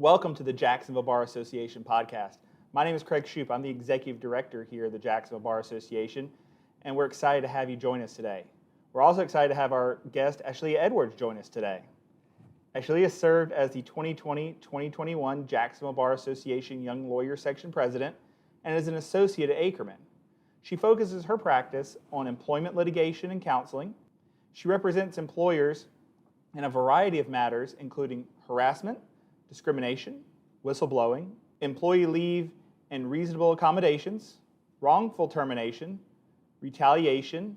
Welcome to the Jacksonville Bar Association podcast. My name is Craig Shoup. I'm the Executive Director here at the Jacksonville Bar Association, and we're excited to have you join us today. We're also excited to have our guest, Ashlea Edwards, join us today. Ashlea served as the 2020-2021 Jacksonville Bar Association Young Lawyer Section President and is an associate at Akerman. She focuses her practice on employment litigation and counseling. She represents employers in a variety of matters, including harassment, discrimination, whistleblowing, employee leave and reasonable accommodations, wrongful termination, retaliation,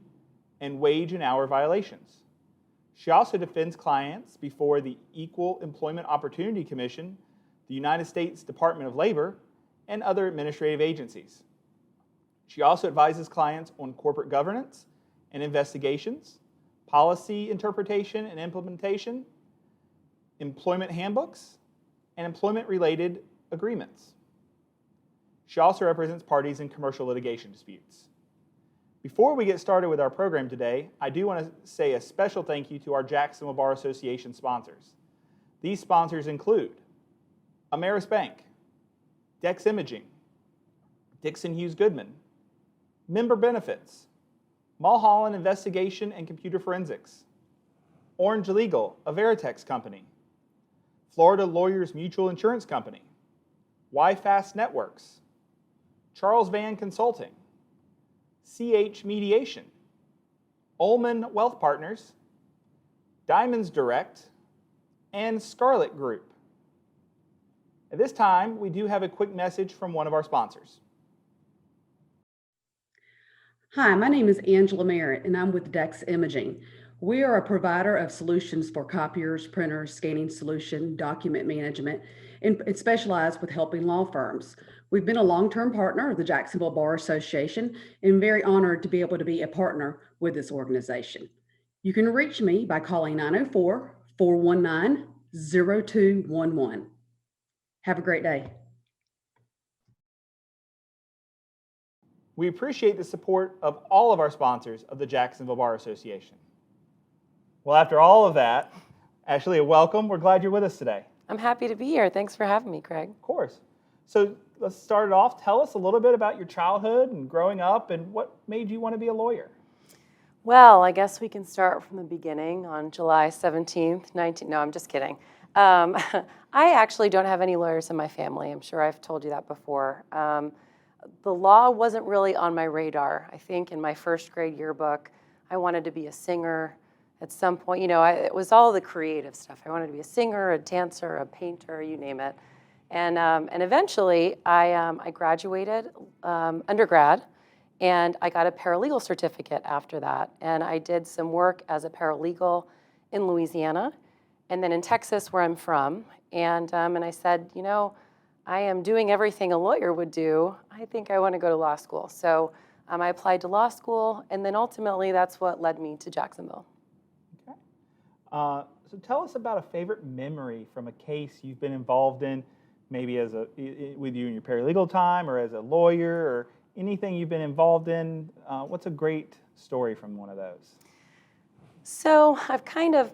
and wage and hour violations. She also defends clients before the Equal Employment Opportunity Commission, the United States Department of Labor, and other administrative agencies. She also advises clients on corporate governance and investigations, policy interpretation and implementation, employment handbooks, and employment-related agreements. She also represents parties in commercial litigation disputes. Before we get started with our program today, I do want to say a special thank you to our Jacksonville Bar Association sponsors. These sponsors include Ameris Bank, Dex Imaging, Dixon Hughes Goodman, Member Benefits, Mulholland Investigation and Computer Forensics, Orange Legal, a Veritex company, Florida Lawyers Mutual Insurance Company, YFast Networks, Charles Van Consulting, CH Mediation, Ullman Wealth Partners, Diamonds Direct, and Scarlett Group. At this time, we do have a quick message from one of our sponsors. Hi, my name is Angela Merritt, and I'm with Dex Imaging. We are a provider of solutions for copiers, printers, scanning solution, document management, and specialize with helping law firms. We've been a long-term partner of the Jacksonville Bar Association and very honored to be able to be a partner with this organization. You can reach me by calling 904-419-0211. Have a great day. We appreciate the support of all of our sponsors of the Jacksonville Bar Association. Well, after all of that, Ashlea, welcome. We're glad you're with us today. I'm happy to be here. Thanks for having me, Craig. Of course. So let's start it off. Tell us a little bit about your childhood and growing up and what made you want to be a lawyer. Well, I guess we can start from the beginning on July 17th, No, I'm just kidding. I actually don't have any lawyers in my family. I'm sure I've told you that before. The law wasn't really on my radar. I think in my first grade yearbook, I wanted to be a singer. At some point, it was all the creative stuff. I wanted to be a singer, a dancer, a painter, you name it. And eventually, I graduated undergrad, and I got a paralegal certificate after that. And I did some work as a paralegal in Louisiana, and then in Texas, where I'm from. And I said, I am doing everything a lawyer would do. I think I want to go to law school. So I applied to law school, and then ultimately, that's what led me to Jacksonville. So tell us about a favorite memory from a case you've been involved in, maybe with you in your paralegal time or as a lawyer or anything you've been involved in. What's a great story from one of those? So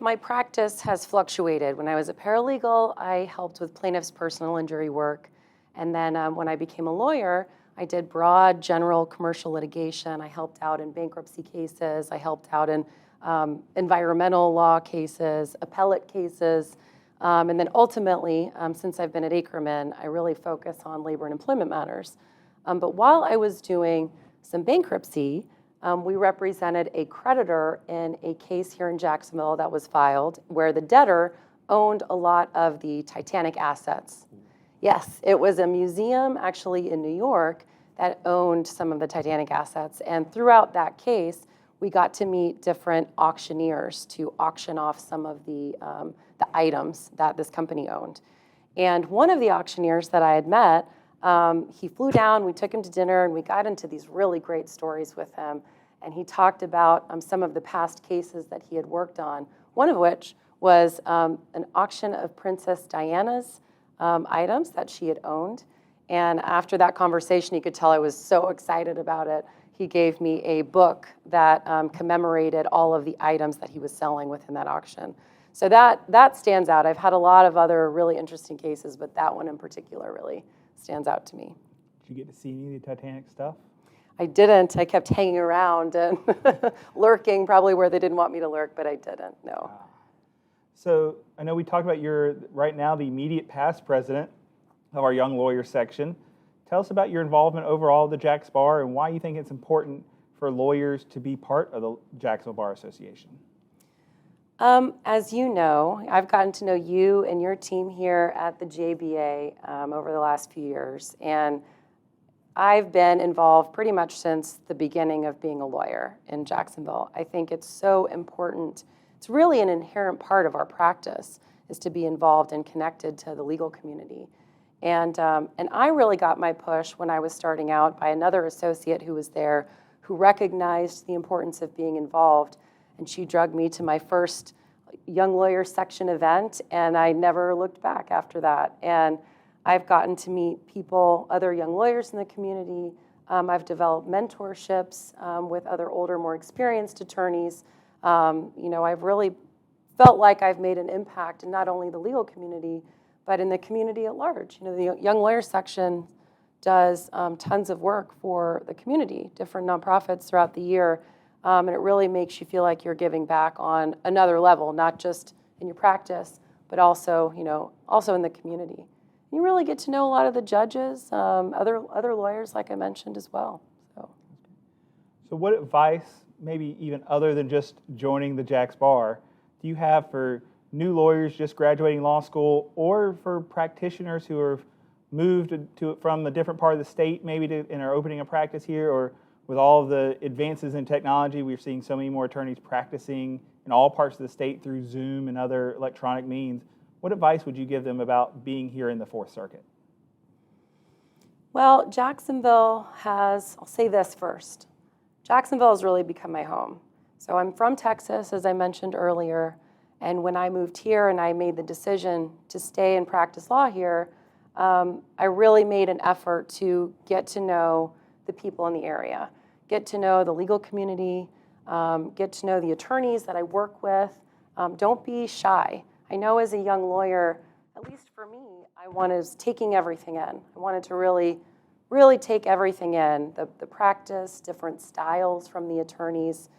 my practice has fluctuated. When I was a paralegal, I helped with plaintiff's personal injury work. And then when I became a lawyer, I did broad general commercial litigation. I helped out in bankruptcy cases. I helped out in environmental law cases, appellate cases, and then ultimately, since I've been at Akerman, I really focus on labor and employment matters. But while I was doing some bankruptcy, we represented a creditor in a case here in Jacksonville that was filed where the debtor owned a lot of the Titanic assets. Yes, it was a museum actually in New York that owned some of the Titanic assets. And throughout that case, we got to meet different auctioneers to auction off some of the items that this company owned. And one of the auctioneers that I had met, he flew down, we took him to dinner, and we got into these really great stories with him. And he talked about some of the past cases that he had worked on, one of which was an auction of Princess Diana's items that she had owned. And after that conversation, you could tell I was so excited about it. He gave me a book that commemorated all of the items that he was selling within that auction. So that stands out. I've had a lot of other really interesting cases, but that one in particular really stands out to me. Did you get to see any of the Titanic stuff? I didn't. I kept hanging around and lurking, probably where they didn't want me to lurk, but I didn't, no. So I know we talked about you're right now the immediate past president of our Young Lawyer section. Tell us about your involvement overall with the JaxBar and why you think it's important for lawyers to be part of the Jacksonville Bar Association. As you know, I've gotten to know you and your team here at the JBA over the last few years, and I've been involved pretty much since the beginning of being a lawyer in Jacksonville. I think it's so important. It's really an inherent part of our practice is to be involved and connected to the legal community. And I really got my push when I was starting out by another associate who was there who recognized the importance of being involved. And she drugged me to my first Young Lawyer section event, and I never looked back after that. And I've gotten to meet people, other young lawyers in the community. I've developed mentorships with other older, more experienced attorneys. I've really felt like I've made an impact in not only the legal community, but in the community at large. The Young Lawyer section does tons of work for the community, different nonprofits throughout the year, and it really makes you feel like you're giving back on another level, not just in your practice, but also in the community. You really get to know a lot of the judges, other lawyers, like I mentioned as well. So what advice, maybe even other than just joining the JaxBar, do you have for new lawyers just graduating law school, or for practitioners who have moved from a different part of the state, maybe and are opening a practice here, or with all of the advances in technology, we're seeing so many more attorneys practicing in all parts of the state through Zoom and other electronic means. What advice would you give them about being here in the Fourth Circuit? Well, Jacksonville I'll say this first. Jacksonville has really become my home. So I'm from Texas, as I mentioned earlier, and when I moved here and I made the decision to stay and practice law here, I really made an effort to get to know the people in the area, get to know the legal community, get to know the attorneys that I work with. Don't be shy. I know as a young lawyer, at least for me, I was taking everything in. I wanted to really, really take everything in, the practice, different styles from the attorneys.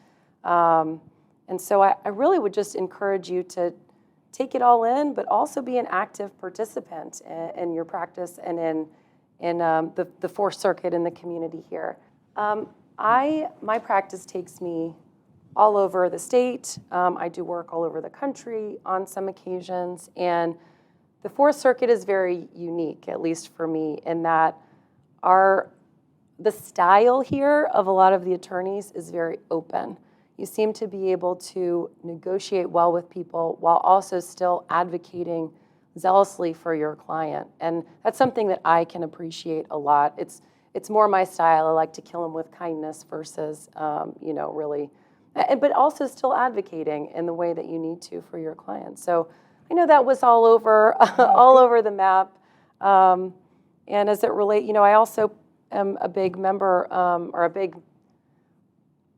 And so I really would just encourage you to take it all in, but also be an active participant in your practice and in the Fourth Circuit in the community here. My practice takes me all over the state. I do work all over the country on some occasions, and the Fourth Circuit is very unique, at least for me, in that the style here of a lot of the attorneys is very open. You seem to be able to negotiate well with people while also still advocating zealously for your client, and that's something that I can appreciate a lot. It's more my style. I like to kill them with kindness versus, really, but also still advocating in the way that you need to for your client. So I know that was all over, all over the map. And as it relates, I also am a big member,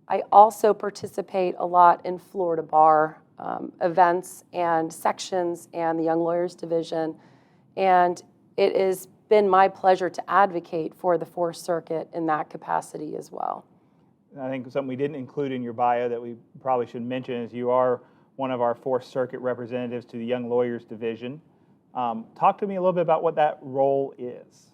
I also participate a lot in Florida Bar events and sections and the Young Lawyers Division. And it has been my pleasure to advocate for the Fourth Circuit in that capacity as well. I think something we didn't include in your bio that we probably should mention is you are one of our Fourth Circuit representatives to the Young Lawyers Division. Talk to me a little bit about what that role is.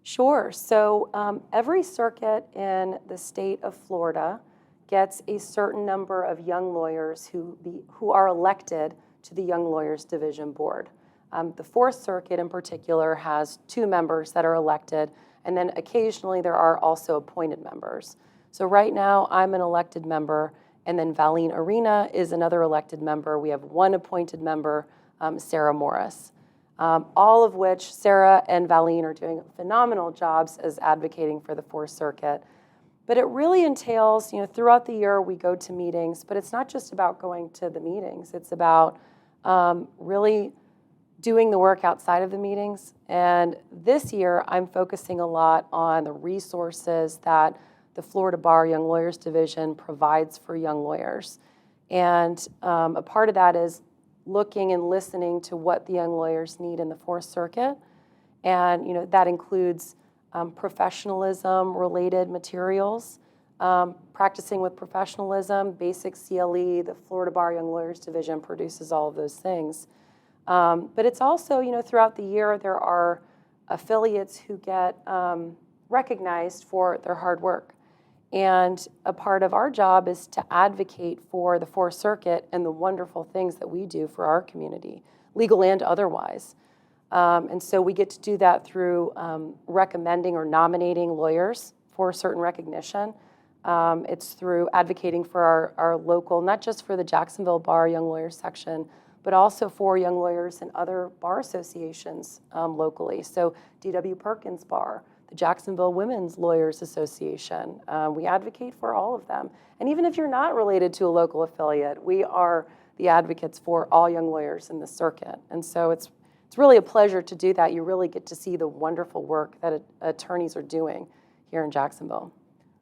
Sure. So every circuit in the state of Florida gets a certain number of young lawyers who are elected to the Young Lawyers Division Board. The Fourth Circuit in particular has 2 members that are elected, and then occasionally there are also appointed members. So right now I'm an elected member, and then Valine Arena is another elected member. We have 1 appointed member, Sarah Morris. All of which Sarah and Valine are doing phenomenal jobs as advocating for the Fourth Circuit. But it really entails, throughout the year we go to meetings, but it's not just about going to the meetings. It's about really doing the work outside of the meetings. And this year I'm focusing a lot on the resources that the Florida Bar Young Lawyers Division provides for young lawyers. And a part of that is looking and listening to what the young lawyers need in the Fourth Circuit. And that includes professionalism-related materials, practicing with professionalism, basic CLE, the Florida Bar Young Lawyers Division produces all of those things. But it's also, throughout the year, there are affiliates who get recognized for their hard work. And a part of our job is to advocate for the Fourth Circuit and the wonderful things that we do for our community, legal and otherwise. And so we get to do that through recommending or nominating lawyers for certain recognition. It's through advocating for our local, not just for the Jacksonville Bar Young Lawyers section, but also for young lawyers in other bar associations locally. So D.W. Perkins Bar, the Jacksonville Women's Lawyers Association. We advocate for all of them. And even if you're not related to a local affiliate, we are the advocates for all young lawyers in the circuit. And so it's really a pleasure to do that. You really get to see the wonderful work that attorneys are doing here in Jacksonville.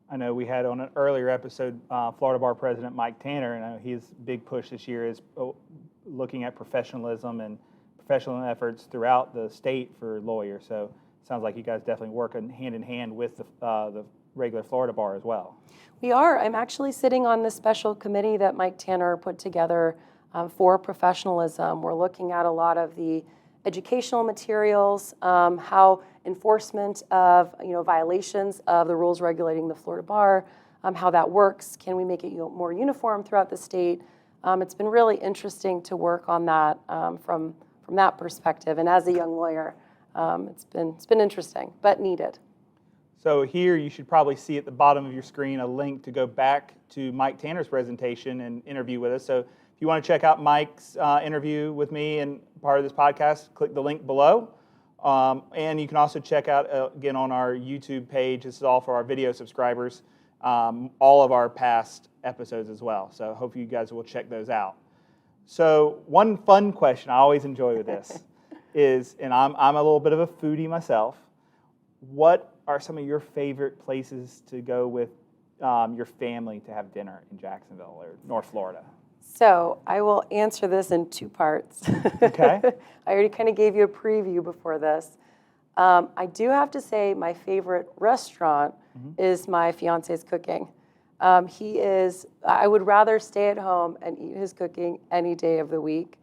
I know we had on an earlier episode Florida Bar President Mike Tanner, and I know his big push this year is looking at professionalism and professional efforts throughout the state for lawyers. So it sounds like you guys definitely work hand in hand with the regular Florida Bar as well. We are. I'm actually sitting on the special committee that Mike Tanner put together for professionalism. We're looking at a lot of the educational materials, how enforcement of violations of the rules regulating the Florida Bar, how that works. Can we make it more uniform throughout the state? It's been really interesting to work on that from that perspective. And as a young lawyer, it's been interesting, but needed. So here you should probably see at the bottom of your screen a link to go back to Mike Tanner's presentation and interview with us. So if you want to check out Mike's interview with me and part of this podcast, click the link below. And you can also check out, again, on our YouTube page, this is all for our video subscribers, all of our past episodes as well. So hope you guys will check those out. So one fun question I always enjoy with this is, and I'm a little bit of a foodie myself, what are some of your favorite places to go with your family to have dinner in Jacksonville or North Florida? So I will answer this in two parts. Okay. I already kind of gave you a preview before this. I do have to say my favorite restaurant is my fiance's cooking. I would rather stay at home and eat his cooking any day of the week.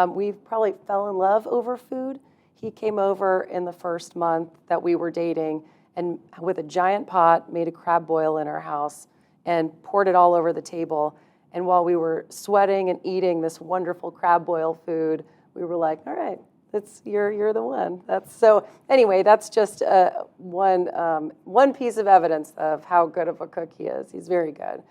We probably fell in love over food. He came over in the first month that we were dating and with a giant pot made a crab boil in our house and poured it all over the table. And while we were sweating and eating this wonderful crab boil food, we were like, all right, you're the one. That's just one piece of evidence of how good of a cook he is. He's very good.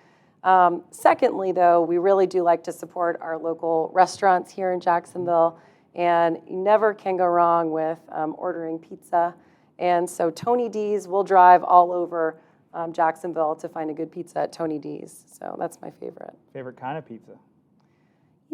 Secondly, though, we really do like to support our local restaurants here in Jacksonville, and you never can go wrong with ordering pizza. And so Tony D's, we'll drive all over Jacksonville to find a good pizza at Tony D's. So that's my favorite. Favorite kind of pizza?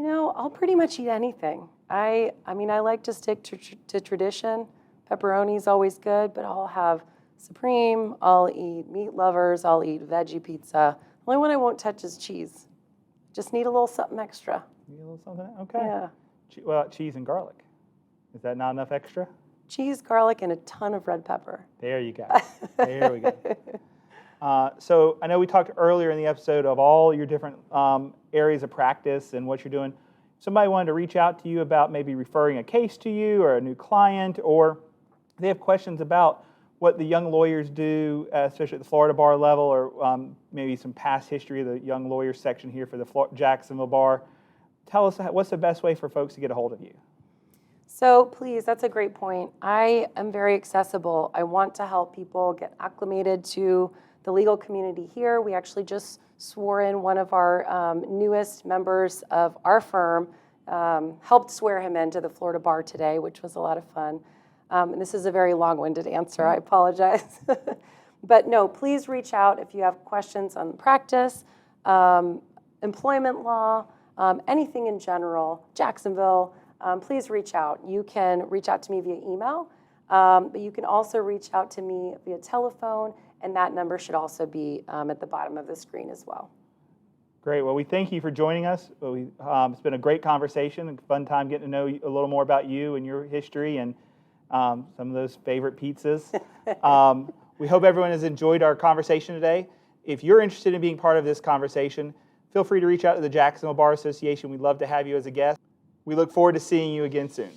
I'll pretty much eat anything. I like to stick to tradition. Pepperoni's always good, but I'll have Supreme, I'll eat meat lovers, I'll eat veggie pizza. The only one I won't touch is cheese. Just need a little something extra. Need a little something? Okay. Yeah. Well, cheese and garlic. Is that not enough extra? Cheese, garlic, and a ton of red pepper. There you go. There we go. So I know we talked earlier in the episode of all your different areas of practice and what you're doing. Somebody wanted to reach out to you about maybe referring a case to you or a new client, or they have questions about what the young lawyers do, especially at the Florida Bar level, or maybe some past history of the young lawyers section here for the Jacksonville Bar. Tell us, what's the best way for folks to get a hold of you? So please, that's a great point. I am very accessible. I want to help people get acclimated to the legal community here. We actually just swore in one of our newest members of our firm, helped swear him into the Florida Bar today, which was a lot of fun. And this is a very long-winded answer, I apologize. But no, please reach out if you have questions on practice, employment law, anything in general, Jacksonville, please reach out. You can reach out to me via email, but you can also reach out to me via telephone, and that number should also be at the bottom of the screen as well. Great. Well, we thank you for joining us. It's been a great conversation, a fun time getting to know a little more about you and your history and some of those favorite pizzas. We hope everyone has enjoyed our conversation today. If you're interested in being part of this conversation, feel free to reach out to the Jacksonville Bar Association. We'd love to have you as a guest. We look forward to seeing you again soon.